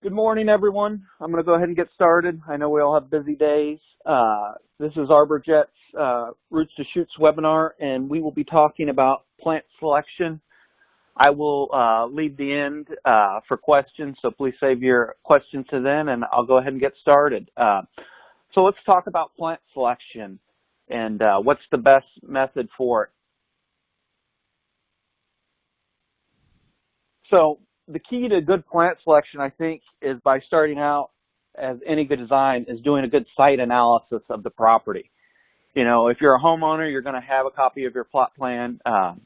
Good morning, everyone. I'm going to go ahead and get started. I know we all have busy days. This is ARBORjet's Roots to Shoots webinar, and we will be talking about plant selection. I will leave the end for questions, so please save your questions to then, and I'll go ahead and get started. So let's talk about plant selection and what's the best method for it. So the key to good plant selection, I think, is by starting out, as any good design, is doing a good site analysis of the property. You know, if you're a homeowner, you're going to have a copy of your plot plan.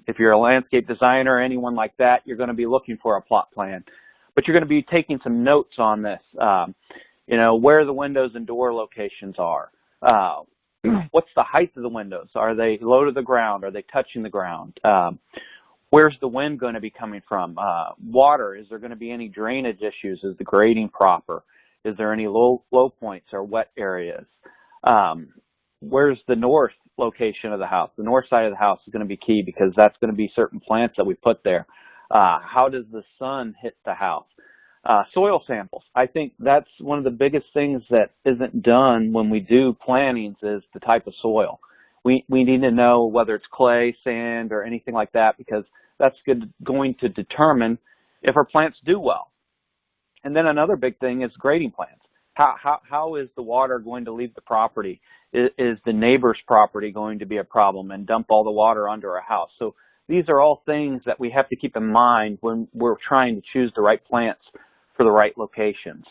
If you're a landscape designer or anyone like that, you're going to be looking for a plot plan. But you're going to be taking some notes on this. You know, where the windows and door locations are. What's the height of the windows? Are they low to the ground? Are they touching the ground? Where's the wind going to be coming from? Water, is there going to be any drainage issues? Is the grading proper? Is there any low points or wet areas? Where's the north location of the house? The north side of the house is going to be key because that's going to be certain plants that we put there. How does the sun hit the house? Soil samples. I think that's one of the biggest things that isn't done when we do plantings is the type of soil. We need to know whether it's clay, sand, or anything like that because that's going to determine if our plants do well. And then another big thing is grading plans. How is the water going to leave the property? Is the neighbor's property going to be a problem and dump all the water under a house? So these are all things that we have to keep in mind when we're trying to choose the right plants for the right locations.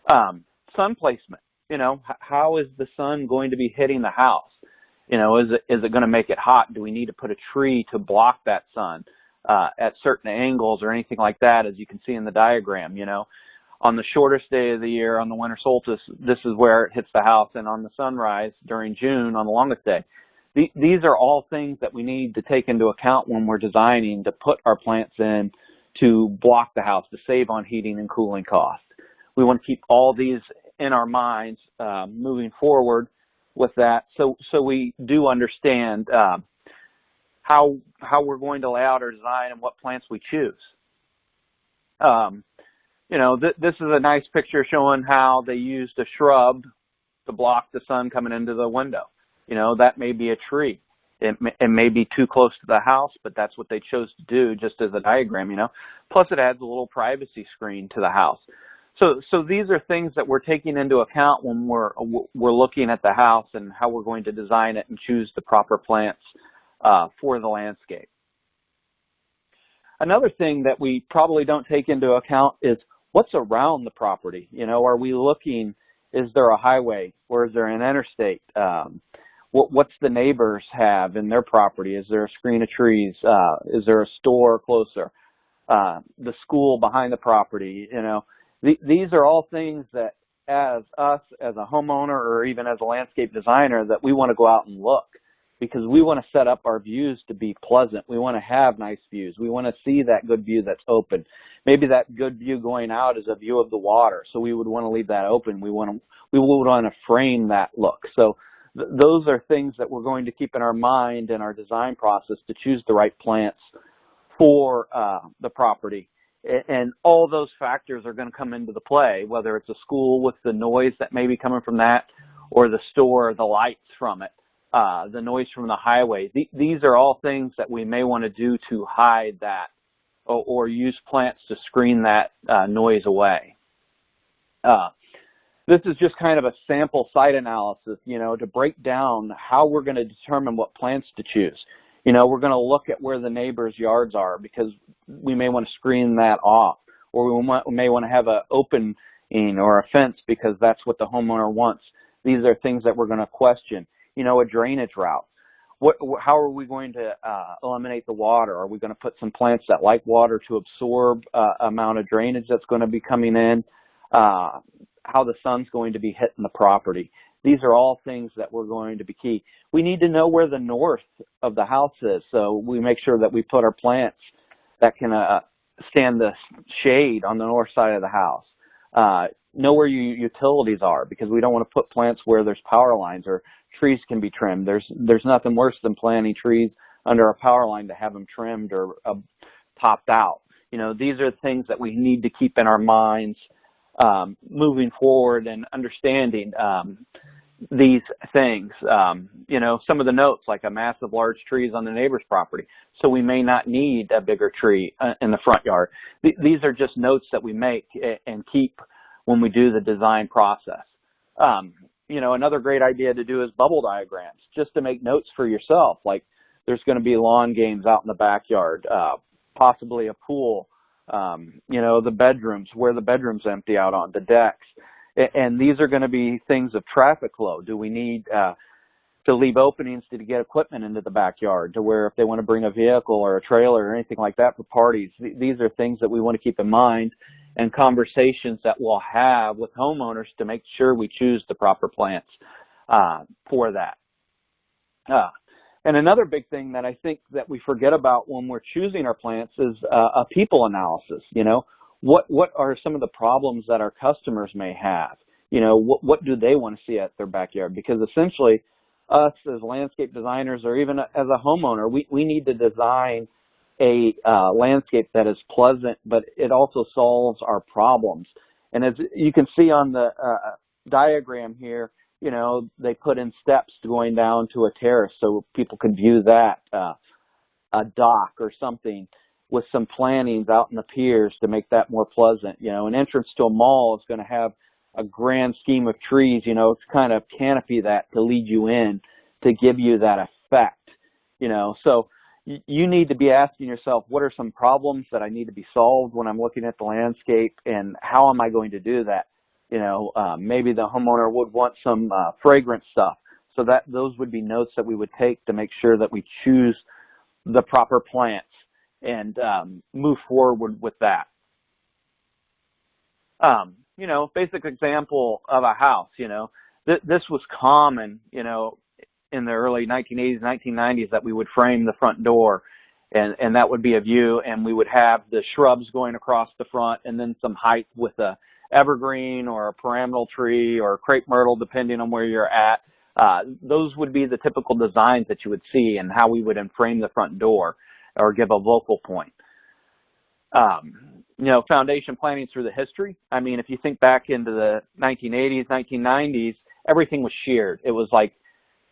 Sun placement. You know, how is the sun going to be hitting the house? You know, is it going to make it hot? Do we need to put a tree to block that sun at certain angles or anything like that, as you can see in the diagram? You know, on the shortest day of the year, on the winter solstice, this is where it hits the house, and on the sunrise during June, on the longest day. These are all things that we need to take into account when we're designing to put our plants in to block the house, to save on heating and cooling costs. We want to keep all these in our minds moving forward with that, so we do understand how we're going to lay out our design and what plants we choose. You know, this is a nice picture showing how they used a shrub to block the sun coming into the window. You know, that may be a tree. It may be too close to the house, but that's what they chose to do, just as a diagram. You know, plus it adds a little privacy screen to the house. So these are things that we're taking into account when we're looking at the house and how we're going to design it and choose the proper plants for the landscape. Another thing that we probably don't take into account is what's around the property. You know, are we looking, is there a highway or is there an interstate? What's the neighbors have in their property? Is there a screen of trees? Is there a store closer? The school behind the property, you know. These are all things that as a homeowner or even as a landscape designer that we want to go out and look because we want to set up our views to be pleasant. We want to have nice views. We want to see that good view that's open. Maybe that good view going out is a view of the water, so we would want to leave that open. We would want to frame that look. So those are things that we're going to keep in our mind in our design process to choose the right plants for the property. And all those factors are going to come into the play, whether it's a school with the noise that may be coming from that, or the store, the lights from it, the noise from the highway. These are all things that we may want to do to hide that or use plants to screen that noise away. This is just kind of a sample site analysis, you know, to break down how we're going to determine what plants to choose. You know, we're going to look at where the neighbors' yards are because we may want to screen that off, or we may want to have an opening or a fence because that's what the homeowner wants. These are things that we're going to question. You know, a drainage route. How are we going to eliminate the water? Are we going to put some plants that like water to absorb amount of drainage that's going to be coming in? How the sun's going to be hitting the property. These are all things that we're going to be key. We need to know where the north of the house is, so we make sure that we put our plants that can stand the shade on the north side of the house. Know where your utilities are because we don't want to put plants where there's power lines or trees can be trimmed. There's nothing worse than planting trees under a power line to have them trimmed or topped out. You know, these are things that we need to keep in our minds moving forward and understanding these things. You know, some of the notes, like a massive large trees on the neighbor's property, so we may not need a bigger tree in the front yard. These are just notes that we make and keep when we do the design process. You know, another great idea to do is bubble diagrams, just to make notes for yourself, like there's going to be lawn games out in the backyard, possibly a pool, you know, the bedrooms, where the bedrooms empty out on the decks. And these are going to be things of traffic flow. Do we need to leave openings to get equipment into the backyard, to where if they want to bring a vehicle or a trailer or anything like that for parties? These are things that we want to keep in mind, and conversations that we'll have with homeowners to make sure we choose the proper plants for that. And another big thing that I think that we forget about when we're choosing our plants is a people analysis. You know, what are some of the problems that our customers may have? You know, what do they want to see at their backyard? Because essentially, us as landscape designers, or even as a homeowner, we need to design a landscape that is pleasant, but it also solves our problems. And as you can see on the diagram here, you know, they put in steps going down to a terrace so people can view that, a dock or something, with some plantings out in the piers to make that more pleasant. You know, an entrance to a mall is going to have a grand scheme of trees, you know, to kind of canopy that, to lead you in, to give you that effect, you know. So you need to be asking yourself, what are some problems that I need to be solved when I'm looking at the landscape, and how am I going to do that? You know, maybe the homeowner would want some fragrant stuff. So that those would be notes that we would take to make sure that we choose the proper plants and move forward with that. You know, basic example of a house, you know, this was common, you know, in the early 1980s, 1990s, that we would frame the front door, and that would be a view, and we would have the shrubs going across the front, and then some height with a evergreen or a pyramidal tree or a crepe myrtle, depending on where you're at. Those would be the typical designs that you would see, and how we would frame the front door or give a vocal point. You know, foundation planning through the history. I mean, if you think back into the 1980s, 1990s, everything was sheared. It was like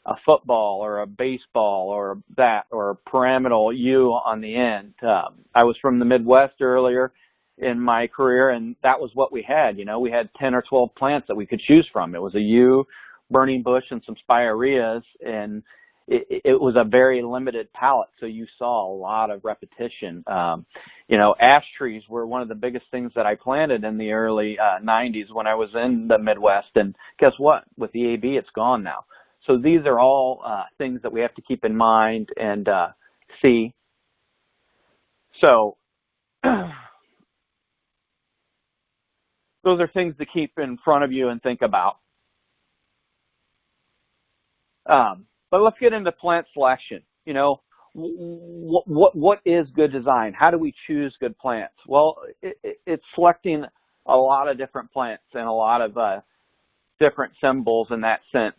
a football or a baseball or a bat or a pyramidal U on the end. I was from the Midwest earlier in my career, and that was what we had. You know, we had 10 or 12 plants that we could choose from. It was a U, burning bush, and some spireas, and it was a very limited palette, so you saw a lot of repetition. You know, ash trees were one of the biggest things that I planted in the early 90s when I was in the Midwest, and guess what? With the AB, it's gone now. So these are all things that we have to keep in mind and see. So those are things to keep in front of you and think about. But let's get into plant selection. You know, what is good design? How do we choose good plants? Well, it's selecting a lot of different plants and a lot of different symbols in that sense.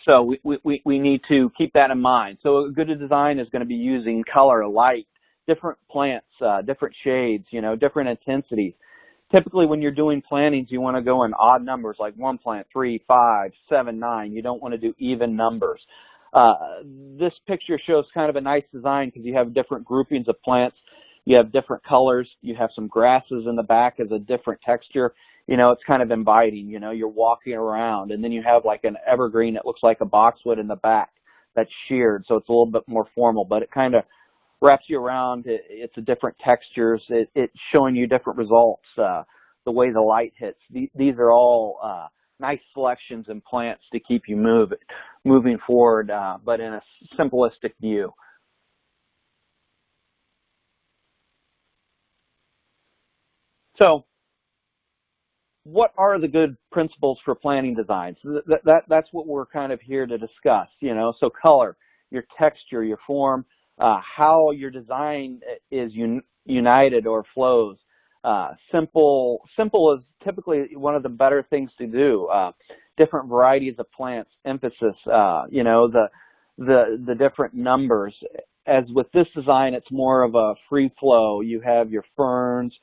So we need to keep that in mind. So a good design is going to be using color, light, different plants, different shades, you know, different intensities. Typically, when you're doing plantings, you want to go in odd numbers, like 1 plant, 3, 5, 7, 9. You don't want to do even numbers. This picture shows kind of a nice design because you have different groupings of plants. You have different colors. You have some grasses in the back as a different texture. You know, it's kind of inviting. You know, you're walking around, and then you have like an evergreen that looks like a boxwood in the back that's sheared, so it's a little bit more formal, but it kind of wraps you around. It's a different textures. It's showing you different results. The way the light hits. These are all nice selections and plants to keep you moving forward, but in a simplistic view. So, what are the good principles for planting designs? That's what we're kind of here to discuss. You know, so color, your texture, your form, how your design is united or flows. Simple is typically one of the better things to do. Different varieties of plants, emphasis, you know, the different numbers. As with this design, it's more of a free flow. You have your ferns,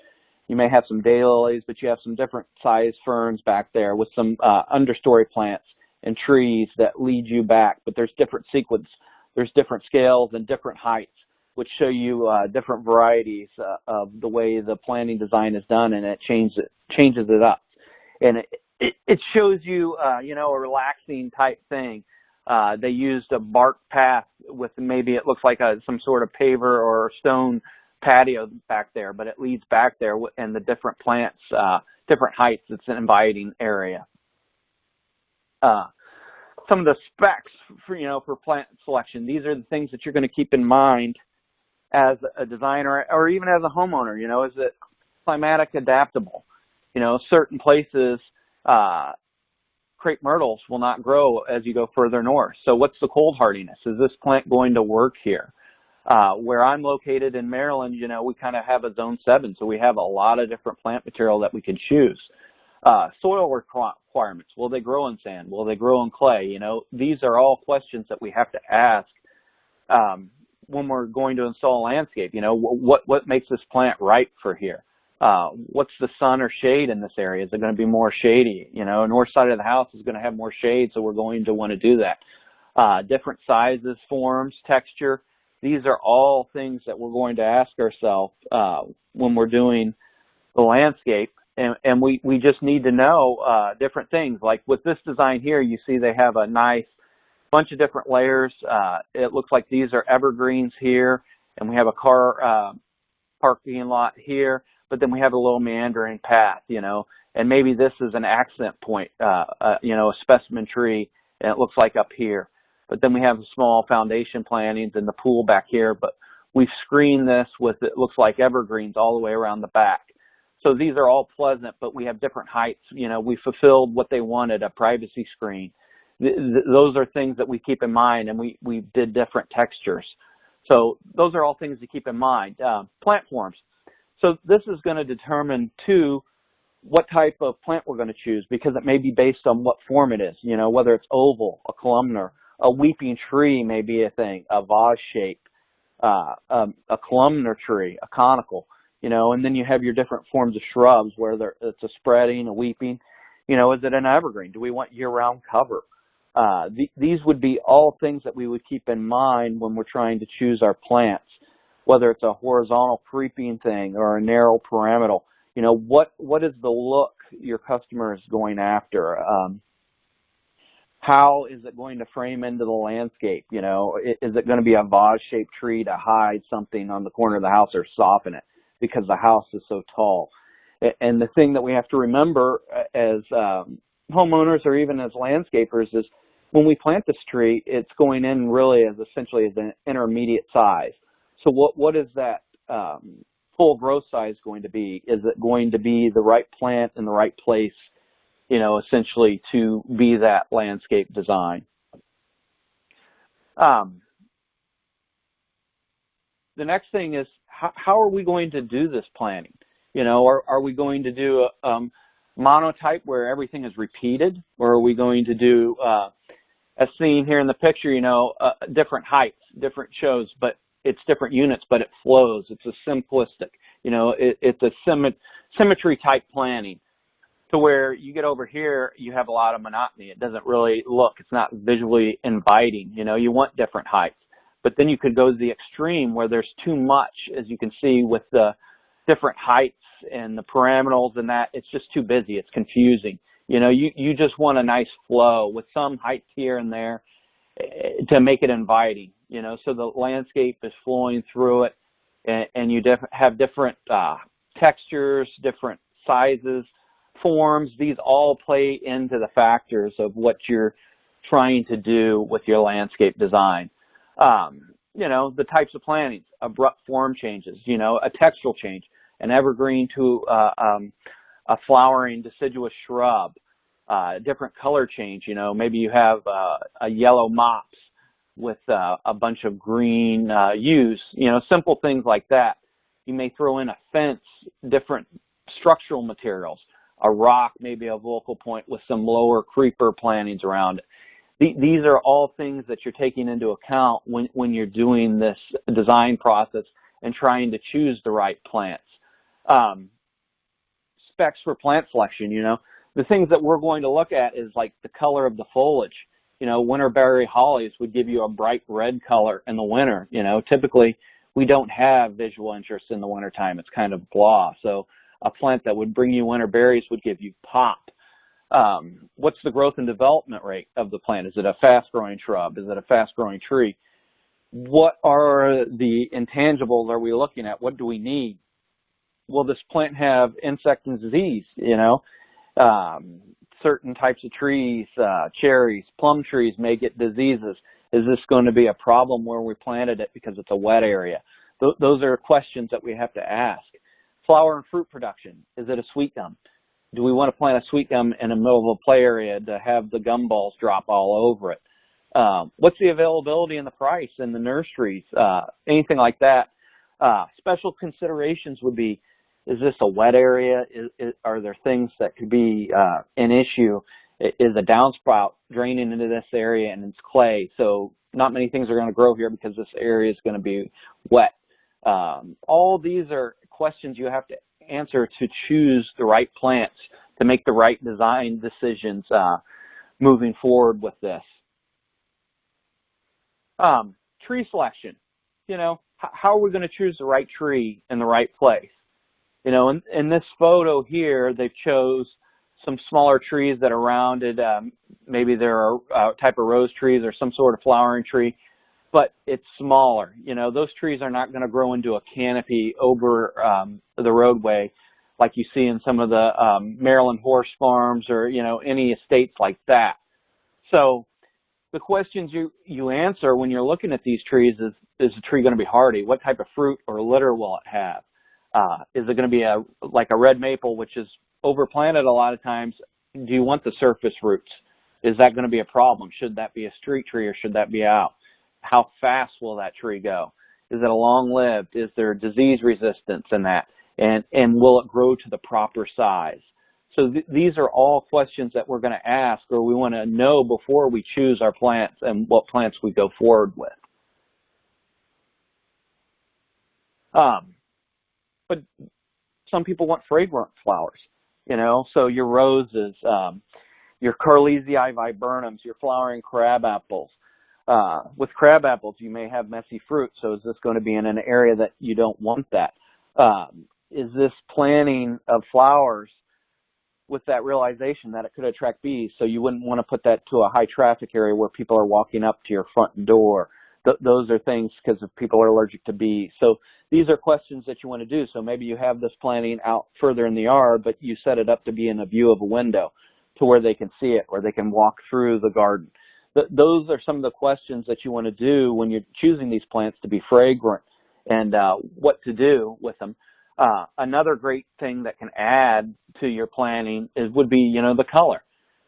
You may have some daylilies, but you have some different size ferns back there with some understory plants and trees that lead you back. But there's different sequence, there's different scales and different heights, which show you different varieties of the way the planting design is done, and it changes it up. And it shows you, you know, a relaxing type thing. They used a bark path with maybe it looks like some sort of paver or stone patio back there, but it leads back there, and the different plants, different heights. It's an inviting area. Some of the specs for, you know, for plant selection. These are the things that you're going to keep in mind as a designer or even as a homeowner. You know, is it climatic adaptable? You know, certain places, crepe myrtles will not grow as you go further north. So what's the cold hardiness? Is this plant going to work here? Where I'm located in Maryland, you know, we kind of have a zone 7, so we have a lot of different plant material that we can choose. Soil requirements, will they grow in sand? Will they grow in clay? You know, these are all questions that we have to ask when we're going to install a landscape. You know, what makes this plant right for here? What's the sun or shade in this area? Is it going to be more shady? You know, north side of the house is going to have more shade, so we're going to want to do that. Different sizes, forms, texture. These are all things that we're going to ask ourselves when we're doing the landscape, and we just need to know different things. Like with this design here, you see they have a nice bunch of different layers. It looks like these are evergreens here, and we have a car parking lot here, but then we have a little meandering path, you know, and maybe this is an accent point, you know, a specimen tree, and it looks like up here. But then we have small foundation plantings in the pool back here, but we've screened this with, it looks like evergreens all the way around the back. So these are all pleasant, but we have different heights. You know, we fulfilled what they wanted, a privacy screen. Those are things that we keep in mind, and we did different textures. So those are all things to keep in mind. Plant forms. So this is going to determine, too, what type of plant we're going to choose, because it may be based on what form it is, you know, whether it's oval, a columnar, a weeping tree may be a thing, a vase shape, a columnar tree, a conical, you know, and then you have your different forms of shrubs, whether it's a spreading, a weeping, you know, is it an evergreen? Do we want year-round cover? These would be all things that we would keep in mind when we're trying to choose our plants, whether it's a horizontal creeping thing or a narrow pyramidal. You know, what is the look your customer is going after? How is it going to frame into the landscape? You know, is it going to be a vase-shaped tree to hide something on the corner of the house or soften it because the house is so tall? And the thing that we have to remember as homeowners or even as landscapers is when we plant this tree, it's going in really as essentially as an intermediate size. So what is that full growth size going to be? Is it going to be the right plant in the right place, you know, essentially to be that landscape design? The next thing is how are we going to do this planting? You know, are we going to do a monotype where everything is repeated, or are we going to do, as seen here in the picture, you know, different heights, different shows, but it's different units, but it flows. It's a simplistic, you know, it's a symmetry type planning. To where you get over here, you have a lot of monotony. It doesn't really look, it's not visually inviting. You know, you want different heights. But then you could go to the extreme where there's too much, as you can see with the different heights and the pyramidals and that. It's just too busy. It's confusing. You know, you just want a nice flow with some heights here and there to make it inviting. You know, so the landscape is flowing through it, and you have different textures, different sizes, forms. These all play into the factors of what you're trying to do with your landscape design. You know, the types of plantings, abrupt form changes, you know, a textural change, an evergreen to a flowering deciduous shrub, different color change. You know, maybe you have a yellow mops with a bunch of green yews, you know, simple things like that. You may throw in a fence, different structural materials, a rock, maybe a vocal point with some lower creeper plantings around it. These are all things that you're taking into account when you're doing this design process and trying to choose the right plants. specs for plant selection, the things that we're going to look at is like the color of the foliage. Winterberry hollies would give you a bright red color in the winter. Typically we don't have visual interest in the wintertime. It's kind of blah. So a plant that would bring you winter berries would give you pop. What's the growth and development rate of the plant? Is it a fast-growing shrub? Is it a fast-growing tree? What are the intangibles are we looking at? What do we need? Will this plant have insect and disease? Certain types of trees, cherries, plum trees may get diseases. Is this going to be a problem where we planted it because it's a wet area? Those are questions that we have to ask. Flower and fruit production. Is it a sweet gum? Do we want to plant a sweet gum in the middle of a play area to have the gumballs drop all over it? What's the availability and the price in the nurseries? Anything like that. Special considerations would be, is this a wet area? Are there things that could be an issue? Is a downspout draining into this area and it's clay? So not many things are going to grow here because this area is going to be wet. All these are questions you have to answer to choose the right plants, to make the right design decisions moving forward with this. Tree selection. How are we going to choose the right tree in the right place? In this photo here, they've chose some smaller trees that are rounded. Maybe they're a type of rose trees or some sort of flowering tree, but it's smaller. Those trees are not going to grow into a canopy over the roadway like you see in some of the Maryland horse farms or, any estates like that. So the questions you answer when you're looking at these trees is the tree going to be hardy? What type of fruit or litter will it have? Is it going to be like a red maple, which is overplanted a lot of times? Do you want the surface roots? Is that going to be a problem? Should that be a street tree or should that be out? How fast will that tree go? Is it a long-lived? Is there disease resistance in that? And will it grow to the proper size? So these are all questions that we're going to ask, or we want to know before we choose our plants and what plants we go forward with. But some people want fragrant flowers, so your roses, your Carlesii viburnums, your flowering crab apples. With crab apples, you may have messy fruit, so is this going to be in an area that you don't want that? Is this planting of flowers with that realization that it could attract bees, so you wouldn't want to put that to a high traffic area where people are walking up to your front door? Those are things because if people are allergic to bees. So these are questions that you want to do. So maybe you have this planting out further in the yard, but you set it up to be in a view of a window to where they can see it, or they can walk through the garden. Those are some of the questions that you want to do when you're choosing these plants to be fragrant, and what to do with them. Another great thing that can add to your planting would be, the color.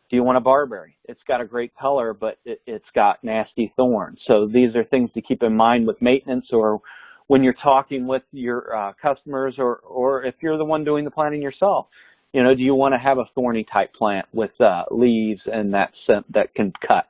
Do you want a barberry? It's got a great color, but it's got nasty thorns. So these are things to keep in mind with maintenance, or when you're talking with your customers, or if you're the one doing the planting yourself. Do you want to have a thorny type plant with leaves and that can cut?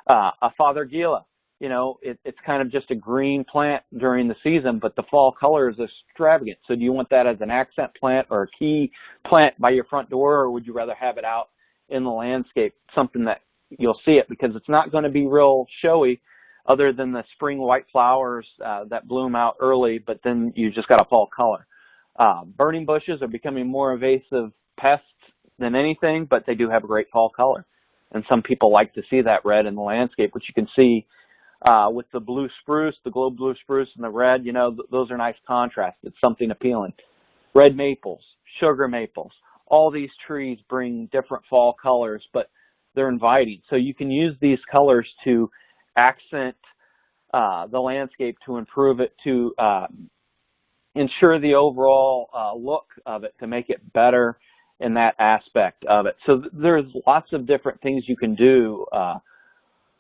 A Fothergilla, it's kind of just a green plant during the season, but the fall color is extravagant. So do you want that as an accent plant or a key plant by your front door, or would you rather have it out in the landscape, something that you'll see it, because it's not going to be real showy other than the spring white flowers that bloom out early, but then you just got a fall color. Burning bushes are becoming more invasive pests than anything, but they do have a great fall color. And some people like to see that red in the landscape, which you can see with the blue spruce, the globe blue spruce and the red, those are nice contrasts. It's something appealing. Red maples, sugar maples, all these trees bring different fall colors, but they're inviting. So you can use these colors to accent the landscape, to improve it, to ensure the overall look of it, to make it better in that aspect of it. So there's lots of different things you can do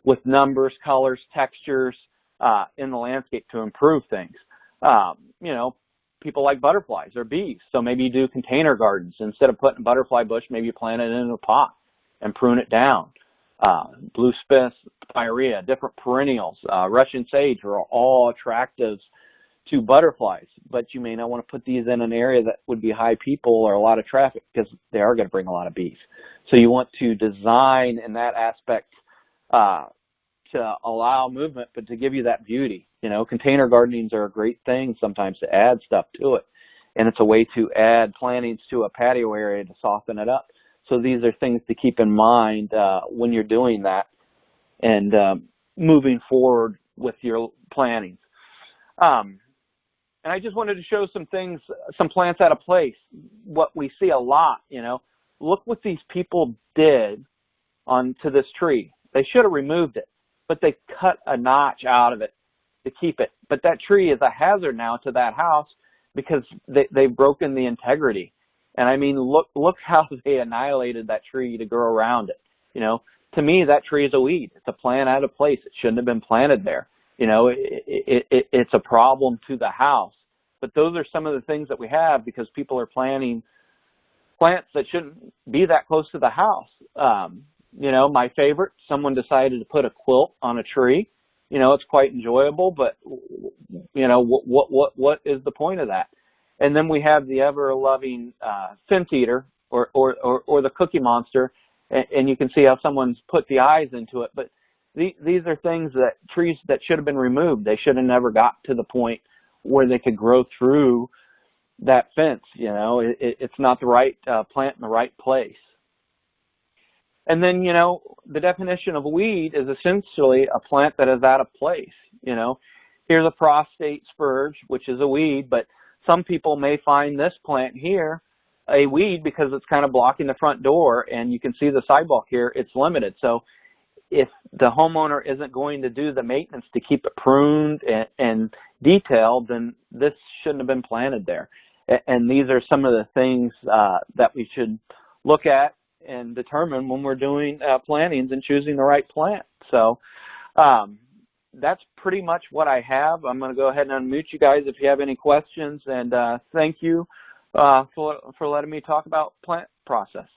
with numbers, colors, textures in the landscape to improve things. People like butterflies or bees, so maybe you do container gardens. Instead of putting a butterfly bush, maybe you plant it in a pot and prune it down. Blue spirea, different perennials, Russian sage are all attractives to butterflies, but you may not want to put these in an area that would be high people or a lot of traffic because they are going to bring a lot of bees. So you want to design in that aspect to allow movement, but to give you that beauty. You know, container gardenings are a great thing sometimes to add stuff to it, and it's a way to add plantings to a patio area to soften it up. So these are things to keep in mind when you're doing that and moving forward with your plantings. And I just wanted to show some things, some plants out of place. What we see a lot, you know, look what these people did onto this tree. They should have removed it, but they cut a notch out of it to keep it. But that tree is a hazard now to that house because they've broken the integrity. And I mean, look how they annihilated that tree to grow around it. You know, to me, that tree is a weed. It's a plant out of place. It shouldn't have been planted there. You know, it's a problem to the house. But those are some of the things that we have because people are planting plants that shouldn't be that close to the house. You know, my favorite, someone decided to put a quilt on a tree. You know, it's quite enjoyable, but, you know, what is the point of that? And then we have the ever-loving scent eater or the Cookie Monster, and you can see how someone's put the eyes into it. But these are things that trees that should have been removed. They should have never got to the point where they could grow through that fence. You know, it's not the right plant in the right place. And then, you know, the definition of a weed is essentially a plant that is out of place. You know, here's a prostate spurge, which is a weed, but some people may find this plant here a weed because it's kind of blocking the front door, and you can see the sidewalk here, it's limited. So if the homeowner isn't going to do the maintenance to keep it pruned and detailed, then this shouldn't have been planted there. And these are some of the things that we should look at and determine when we're doing plantings and choosing the right plant. So that's pretty much what I have. I'm going to go ahead and unmute you guys if you have any questions, and thank you for letting me talk about plant process.